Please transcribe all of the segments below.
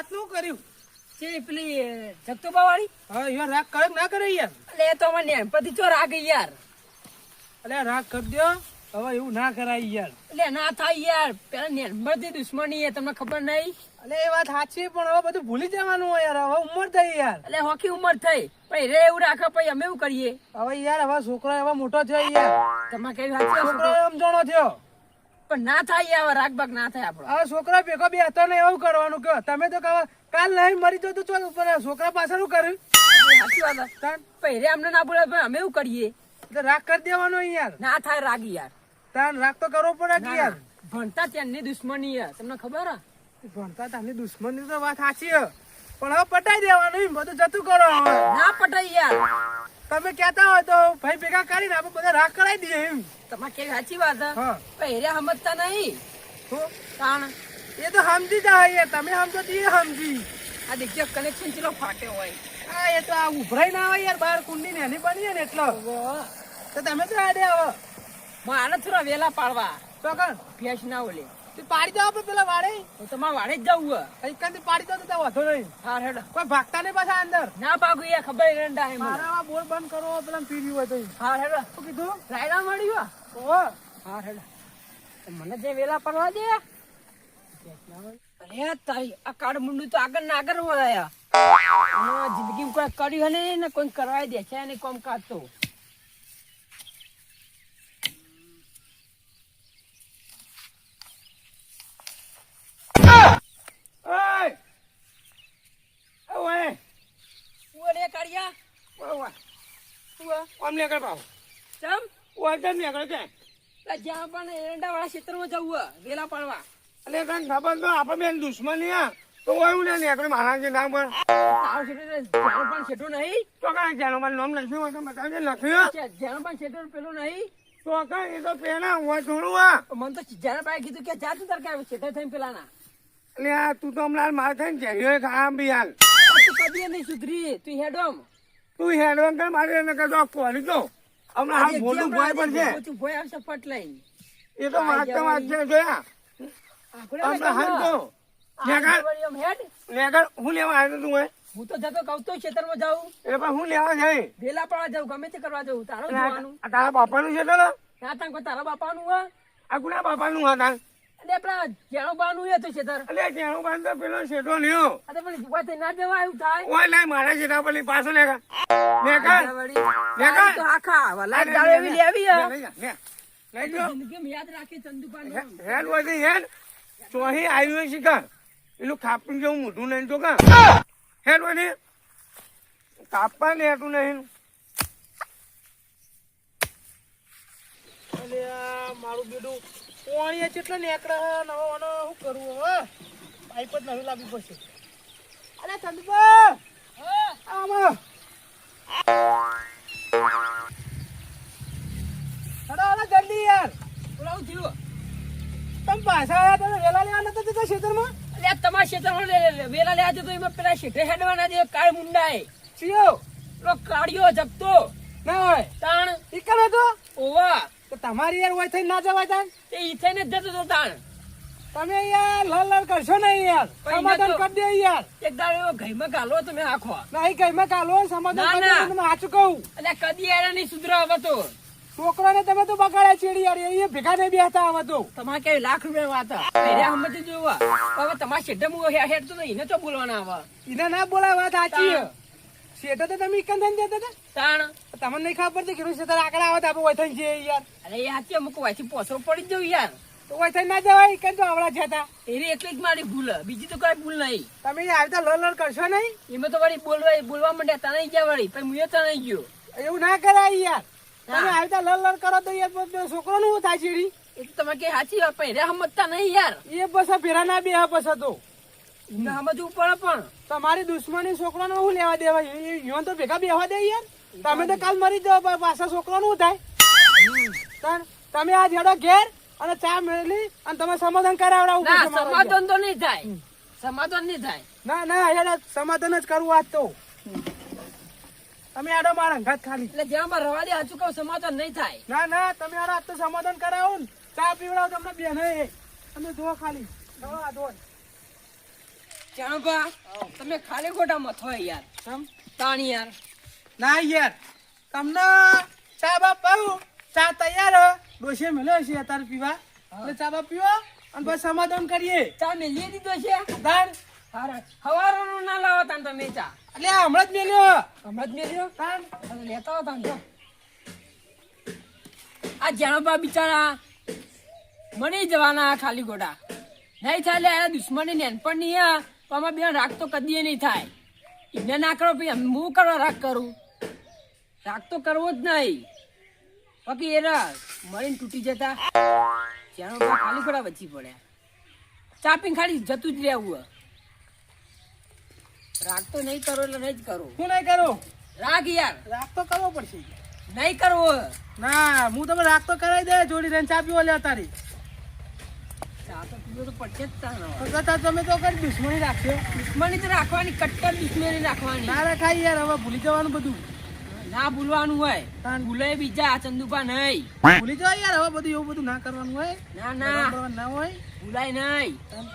વાત નું કર્યું છે પેલી જગતુબા વાળી. હા યાર રાગ કરે કે ના કરે યાર એટલે એ તો મને નેનપણથી ચો રાગ યાર. અલે રાગ કરી દો હવે એવું ના કરાય યાર એટલે ના થાય યાર, પેલા નેનપણથી દુશ્મની તમને ખબર નહીં. અલે એ વાત સાચી પણ હવે બધું ભૂલી જવાનું હોય યાર હવે ઉંમર થઈ યાર એટલે હોકી ઉંમર થઈ પછી રે એવું રાખે પછી અમે એવું કરીએ. હવે યાર હવે છોકરો હવે મોટો થયો યાર તમારે કઈ સાચી છોકરો વસ્તુ. સમજણો થયો પણ ના થાય યાર, રાગ બાગ ના થાય આપણો. હવે છોકરા ભેગો બી હતો ને એવું કરવાનું કે તમે તો કહો કાલ નહીં મરી તો તું ચાલ ઉપર છોકરા પાછળ કર્યું સાચી વાત છે. પછી રે અમને ના બોલે પછી અમે એવું કરીએ. તો રાગ કરી દેવાનો યાર ના થાય રાગ યાર. તાન રાગ તો કરવો પડે કે ના, યાર ના. ભણતા ત્યાંની દુશ્મની યાર તમને ખબર હે. ભણતા તાની દુશ્મની તો વાત સાચી હે પણ હવે પટાઈ દેવાનું એમ બધું જતું કરો હવે ના પટાય યાર. તમે કહેતા હોય તો ભાઈ ભેગા કરીને આપણે બધા રાગ કરાવી દઈએ એમ તમારે કેવી સાચી વાત હે. હા પછી રે સમજતા નહીં. તો તાણ એ તો સમજી જાય યાર તમે સમજો તો એ સમજી આ દેખ્યો કનેક્શન ચેલો ફાટ્યો હોય. હા એ તો આ ઉભરાઈ ના હોય યાર બહાર કુંડી નેની બની ને એટલો તો તમે તો આડે હવે મારે થોડા વેલા પાડવા તો કણ ભેંસ ના ઓલે. તું પાડી દો આપણે પેલા વાડે તો તમારે વાડે જ જવું હે. અહીંથી પાડી દો તો ત્યાં વાંધો નહીં હા હેડો. કોઈ ભાગતા નહીં પાછા અંદર ના ભાગું યાર, ખબર ય રંડા હે મને. મારા આ બોર બંધ કરો પેલા પીર્યું હોય તો હા હેડો. શું કીધું રાયડા મળ્યું હે? ઓહો હા હેડો. તો મને જે વેલા પડવા દે. અરે તારી આ કાળ મુંડું તો આગળ ના આગળ વળાયા. જિંદગી કોઈ કર્યું હે ને કોઈ કરવાય દે છે ને કોમ કાઢતો. ઓય ઓય ઓલે કાઢ્યા. ઓય અમને કર પાવ ચમ ઓય કેમ ને કર કે એટલે જ્યાં પણ એરંડા વાળા ક્ષેત્રમાં જવું હે વેલા પડવા. અલે તને ખબર તો આપણે બેન દુશ્મની આ તો ઓય ને આપણે મારા જે નામ પર તારો ક્ષેત્ર જ્યાં પણ ક્ષેત્રો નહીં. તો કાંઈ જાણો મારું નામ લખ્યું હોય તો બતાવજે લખ્યું જ્યાં પણ ક્ષેત્ર પેલું નહીં. તો કાંઈ એ તો પેલા હોય થોડું આ મને તો જ્યાં પાસે કીધું કે જા તું તાર કે ક્ષેત્ર થઈને પેલા ના. એટલે આ તું તો હમણાં માર થઈને ચેરીઓ ખા બી હાલ તું કદી નહીં સુધરી. તું હેડોમ તું હેડવાન કર મારે એને કહેતો કોરી તો હમણાં હાલ મોટું ભોય પણ છે તું ભોય આવશે ફટ લઈને. એ તો વાંચતા વાંચતા જોયા હમણાં હાલ તો નેગર હું લેવા આવ્યો તું હોય હું તો જતો કહું તો ખેતરમાં જાઉં એટલે પણ હું લેવા જાય વેલા પડવા જાઉં ગમે તે કરવા જાઉં. તારું જોવાનું આ તારા બાપાનું છે તો ને ના તાંગ કોઈ તારા બાપાનું હોય. આ ગુના બાપાનું હતા એટલે આપડા જેણો બાનું હોય તો ખેતર. એટલે જેનું બાંધ તો પેલો શેઠો લ્યો આ તો પણ જીવા થઈ ના જવા એવું થાય. ઓય નહીં મારા શેઠા પર પાછો નેગર આ તો આખા વલાદ દાળ એવી લેવી હે. લઈ ગયો જિંદગીમાં યાદ રાખી ચંદુપાનું. હેડ વધી હેડ ચોહી આવ્યું શીખા પેલું ખાપું જેવું મોઢું નહીં તો કા હેડ વધી કાપવા ને હેઠું નહીં અલે આ મારું બેડું પોણીએ કેટલો નેકડે નવો શું કરવું હવે પાઇપ જ નવી લાવવી પડશે અરે ચંદુપા આમાં હેડો અરે જલ્દી યાર બોલાવું થયું. તમે પાછા આવ્યા તમે વેલા લેવા નતા જતા ખેતરમાં એટલે આ તમારા ખેતરમાં વેલા લેવા જતો એમાં પેલા શેઠે હેડવાના જે કાળ મુંડાય ચિયો પેલો કાળિયો જપતો ના હોય તાણ ઈકન હતો ઓવા તો તમારી યાર હોય થઈ ના જવાય તાન એ ઈથે ને જ જતો હતો તાણ. તમે યાર લડ કરશો નહીં યાર પણ સમાધાન એને તો- કરી દે યાર એક દાડો એવો ઘઈમાં ગાલો તમે આખો. નહીં કઈ મેં કાલો સમાધાન ના, કરી ના. દે તમે સાચું કહું એટલે કદી આયા નહીં સુધરા હવે તો. છોકરાને તમે તો બગાડ્યા ચેડી યાર એ ભેગા નહીં બેસતા હવે તો તમારે કઈ લાખ રૂપિયા વાત હે. પહેર્યા સમજી જોવા હવે તમારા શેઠે હું હેડ તો એને તો બોલવાના આવે. એને ના બોલાય વાત સાચી તાણ. શેઠો તો તમે ઈકન થઈને જતા હતા તાણ તમને નહીં ખબર પડતી કે શેતર આગળ આવે તો આપણે હોય થઈને જઈએ યાર અરે એ હાથી અમુક વાંચી પોસરો પડી જ જવું યાર. તો હોય થઈને ના જવાય ઈકન તો આવડા જતા એની એકલી જ મારી ભૂલ હે. બીજી તો કઈ ભૂલ નહીં. તમે આવતા લડ કરશો નહીં એમાં તો વળી બોલવા માંડ્યા તણાઈ ગયા વળી પછી હું તણાઈ ગયો. એવું ના કરાય યાર તમે હા. આવતા લડ કરો તો યાર છોકરો નું થાય ચીડી એ તો તમે કઈ સાચી વાત પહેર્યા સમજતા નહીં યાર. એ બસ ફેરા ના બે બસ તો એમને સમજવું પડે પણ. તમારી દુશ્મની છોકરો નું શું લેવા દેવા યો તો ભેગા બેહવા દે યાર તમે તો કાલ મરી જાવ પાછા છોકરો નું થાય તાર તમે આ જેડો ઘેર અને ચા મેળવી અને તમે સમાધાન કરાવડાવું ના પડશે મારા સમાધાન તો નહીં થાય. સમાધાન નહીં થાય. ના ના યાર સમાધાન જ કરવું આજ તો તમે આડો મારા ઘાત ખાલી એટલે જ્યાં માં રવા દે હાચું કહું સમાધાન નહીં થાય. ના ના તમે આડો આજ તો સમાધાન કરાવો ને ચા પીવડાવો તમને બેન તમે જો ખાલી આ ધોય જાણોબા તમે ખાલી ખોટા મથો યાર કેમ? તાણી યાર ના યાર તમને ચા બાપ પાઉં ચા તૈયાર હે. ડોશે મેલ્યો છે અત્યારે પીવા એટલે ચા બાપ પીવો અને પછી સમાધાન કરીએ. ચા મેલી દીધો છે તાર હારા હવારનું ના લાવો તાન તમે ચા એટલે આ હમણાં જ મેલ્યો. હમણાં જ મેલ્યો તાર અને લેતા હો તાન જો આ જાણોબા બિચારા મળી જવાના ખાલી ખોટા નહીં થાય એટલે દુશ્મની નેનપણ નહીં આ તો આમાં બે રાગ તો કદી નહીં થાય એને ના કરો ભાઈ હું કરો રાગ કરું રાગ તો કરવો જ નહીં બાકી એ મળીને તૂટી જતા જાણો ખાલી ખોટા વચ્ચી પડ્યા ચાપીને ખાલી જતું જ રહેવું રાગ તો નહીં કરો એટલે નહીં જ કરો હું નહીં કરું. રાગ યાર રાગ તો કરવો પડશે. નહીં કરવો ના હું તમે રાગ તો કરાવી દે જોડી રહીને ચા પીવો લે તારી. ચા તો પીવો તો પડશે જ તાનો તો તમે તો કઈ દુશ્મની રાખશો. દુશ્મની તો રાખવાની કટ્ટર દુશ્મની રાખવાની ના રખાય યાર હવે ભૂલી જવાનું બધું. ના ભૂલવાનું હોય તાન. ભૂલે બીજા ચંદુપા નહીં ભૂલી જવાય યાર હવે બધું એવું બધું ના કરવાનું હોય. ના ના કરવાનું ના હોય. ભૂલાય નહીં તાન.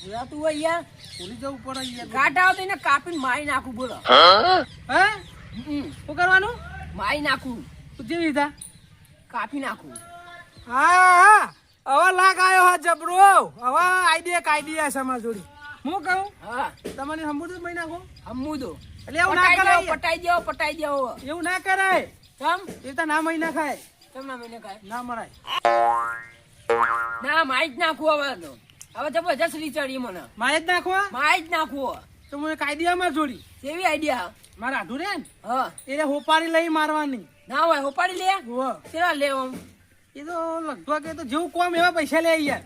ભૂલાતું હોય યાર ભૂલી જવું પડે યાર. કાટ આવતો એને કાપીને મારી નાખું બોલો હે હમ. શું કરવાનું? મારી નાખું તું કેવી રીતે? કાપી નાખું હા હવે લાગ આવ્યો હા જબરો. હવે આઈડિયા સમાજ જોડી હું કહું હા તમારી સંબોધન મહી નાખો. હમું દો એટલે એવું ના કરાય. પટાઈ દેવો એવું ના કરાય. કેમ એ તો ના મહી નાખાય. તમને મને કહે ના મરાય. ના મારી જ નાખું હવે તો હવે જબરજસ્ત રીચડી મને મારે જ નાખવા મારી જ નાખું તો હું કાયદિયામાં જોડી કેવી આઈડિયા મારે આઢું રે ને હા એટલે હોપારી લઈ મારવાની. ના હોય ઉપાડી લે હોવ. કેટલા લે આમ એ તો લગભગ એ તો જેવું કોમ એવા પૈસા લે યાર.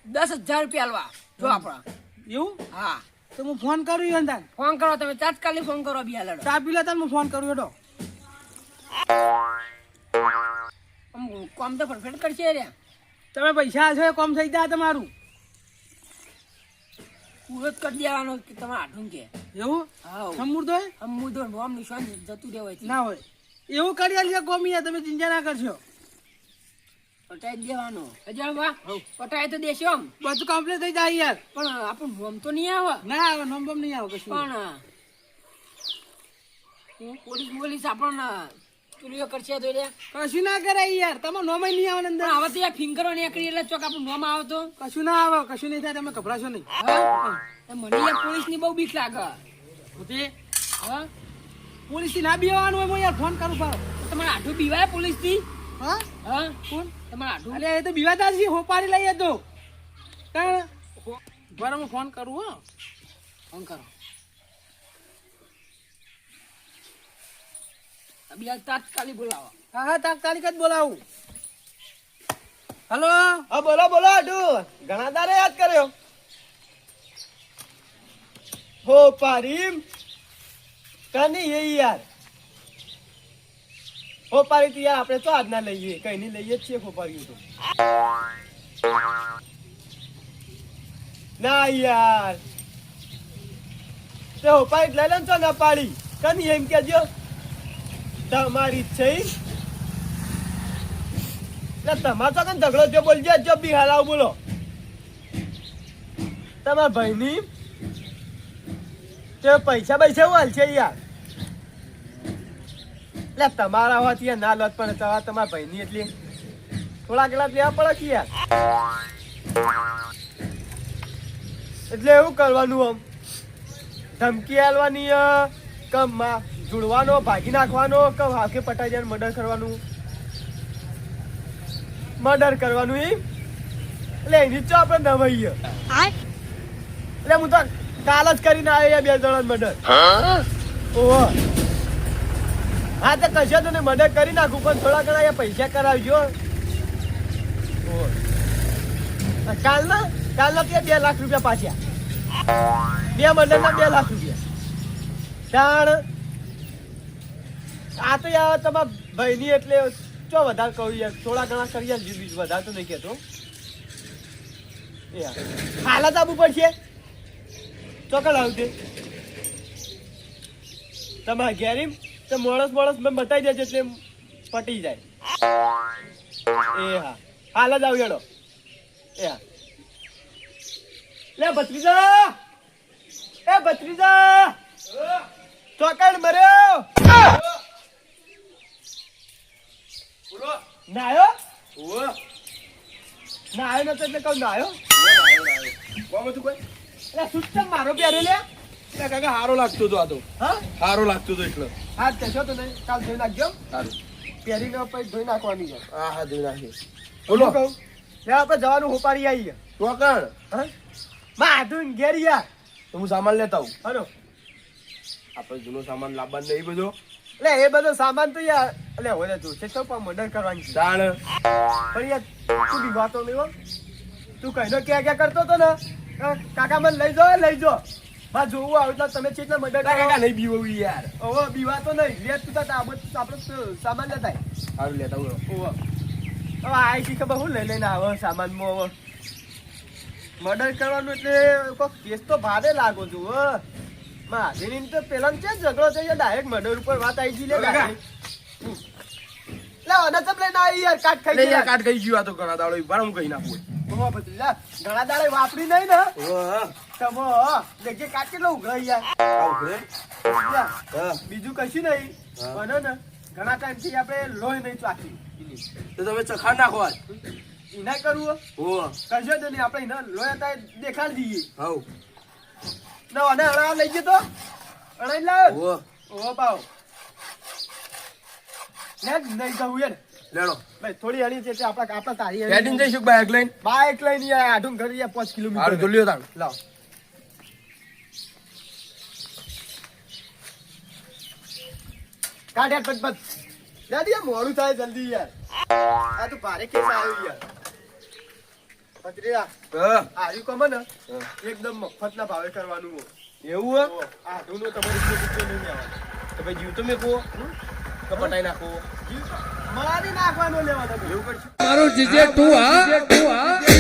10,000 રૂપિયા આલવા જો આપણા એવું હા તો હું ફોન કરું યાર તાન. ફોન કરો તમે તાત્કાલિક ફોન કરો બિયા લડો ચા પી લે તાન હું ફોન કરું હેડો. કોમ તો પરફેક્ટ કરશે રે તમે પૈસા હશો એ કોમ થઈ જાય તમારું. પૂરો જ કરી દેવાનો કે તમે આઠું કે એવું હા સમૃદ્ધ હોય હમું તો નોમ નિશાન જતું રહેવાય ના હોય એવું કરી આલીએ કોમ યાર. તમે ચિંતા ના કરશો. પટાઈ જ દેવાનો અજાણ વાહ પટાઈ તો દેશો આમ બધું કમ્પ્લીટ થઈ જાય યાર. પણ આપણું નોમ તો નહીં આવે ના આવે નોમ બમ નહીં આવે કશું. પણ પોલીસ આપણને ચોરીઓ કરશે તો રે કશું ના કરાય યાર. તમારે નોમ નહીં આવે ને અંદર. પણ હવે તો યાર ફિંગરો નીકળી એટલે ચોક આપણું નોમ આવે તો કશું ના આવે. કશું નહીં થાય. તમે ગભરાશો નહીં. હા મને યાર પોલીસ ની બહુ બીક લાગે ઉઠી. હા પોલીસ થી ના બીવાનું હોય હું યાર ફોન કરું પાછો. તો તમારે આઠું બીવાય પોલીસ થી હા હા કોણ તમારે આઠું અલે એ તો બીવાતા જ છે. હોપારી લઈએ તો તાણ. બરાબર હું ફોન કરું હો. ફોન કરો અભી તાત્કાલિક બોલાવો હા હા તાત્કાલિક જ બોલાવું. હલો હા બોલો બોલો આટુ ઘણા દારે યાદ કર્યો હો પારીમ કની એ યાર હો પારી તો યાર આપણે તો આજ ના લઈએ કઈ નહીં લઈએ જ છીએ હો પારી તો ના યાર તે હો પારી લઈ લે ને તો ના પાડી કની એમ કેજો તમારી છે એટલે તમારે તો કઈ ઝઘડો જો બોલજો જો બી હલાવ બોલો તમારા ભાઈની તે પૈસા હાલ છે યાર એટલે તમારા હોવાથી યાર ના લોટ પણ તમારા ભાઈની એટલી થોડા કેટલા લેવા પડે કે યાર એટલે એવું કરવાનું આમ ધમકી આલવાની કમમાં જોડવાનો ભાગી નાખવાનો કે હાકે પટાઈ જાય મર્ડર કરવાનું એમ એટલે એની જ આપણે નવાઈએ એટલે હું તો કાલ જ કરીને આવ્યો બે જણા મર્ડર ઓહો હા તો કશો તો નહીં મર્ડર કરી નાખું પણ થોડા ઘણા પૈસા કરાવજો ઓહો કાલના ત્યાં 2 લાખ રૂપિયા પાછા બે મર્ડરના 2 લાખ રૂપિયા તાણ આ તો યાર તમારા ભાઈની એટલે ચો વધારે કહું યાર થોડા ઘણા કરી યાર બીજું વધારે તો નહીં કહેતો યાર હાલત આપવું પડશે ચોકડ આવશે તમારા ઘેરી તો મોણસ મેં બતાવી દેજો એટલે પટી જાય એ હા હાલ જ આવ હેડો એ હા લે ભત્રીજા એ ભત્રીજા ચોકડ મર્યો નાયો નાયો નતો એટલે કહું નાયો એટલે સુચમ મારો પ્યારે લે કાકા હારો લાગતો હતો આ તો હા હારો લાગતો હતો એટલે હા કશો તો નહીં કાલ ધોઈ નાખજો સારું પહેરીને પછી ધોઈ નાખવાની છે હા હા જોઈ નાખીએ બોલો કહું લે આપણે જવાનું હોપારી આવીએ તો કણ હા માધુન ઘેરિયા તો હું સામાન લેતા આવું હલો આપણે જૂનો સામાન લાવવાનો નહીં બધો એટલે એ બધો સામાન તો યાર એટલે હવે તું છે તો પણ મર્ડર કરવાની છે જાણ પણ યાર તું બીવાતો નહીં હો તું કહીનો ક્યાં કરતો હતો ને કાકા મને લઈ જાઓ માં જોવું આવ્યું એટલે તમે કેટલા મર્ડર કાકા નહીં બીવું યાર હવે બીવાતો નહીં લે તું તાર આપણે સામાન લેતા સારું લેતા આવું હવે આ કી ખબર હું લઈને આવે સામાનમાં હવે મર્ડર કરવાનું એટલે કોઈ કેસ તો ભારે લાગો છું હો માધીની તો પેલા ક્યાં ઝઘડો થઈ ગયો ડાયરેક્ટ મર્ડર ઉપર વાત આવી ગઈ લે લે અને સબ લઈને આવી યાર કાટ ખાઈ લે યાર ગયા કાટ ગઈ ગયો આ તો ઘણા દાડો ઈ હું કહી નાખું ઓહો બધી લે ઘણા દાડે વાપરી નહીં ને હા તમો દેખે કાટ કેટલો ઉઘરાઈ યાર હા બીજું કશું નહીં બનો ને ઘણા ટાઈમ થી આપણે લોહી નહીં ચાખી તો તમે ચખા નાખો આજ ઇના કરવું હો કશો તો નહીં આપણે ઇના લોહી હતા દેખાડી દઈએ હાઉ ના અને અણા લઈ ગયો તો અણાઈ લાવ હો ઓ પાવ ને નહીં કહું યાર લેડો ભાઈ થોડી હણી છે તે આપણા તારી હેડિંગ જઈશું બાઈક લઈને બાઈક લઈને યાર આઢું ઘર યાર 5 કિલોમીટર હારું તો લ્યો તાણ લાવ કાઢ યાર પટ દાદી યાર મોડું થાય જલ્દી યાર આ તો ભારે કેસ આવ્યો યાર પત્રીયા હા આર્યું કમ ને એકદમ મફતના ભાવે કરવાનું હો એવું હે આઢું નો તમારી રૂપિયા નહીં લેવાનું તો ભાઈ જીવ તો મેં કહો કપટાઈ નાખો મારી નાખવાનો લેવાનો એવું કરશું મારું જીજે તું હા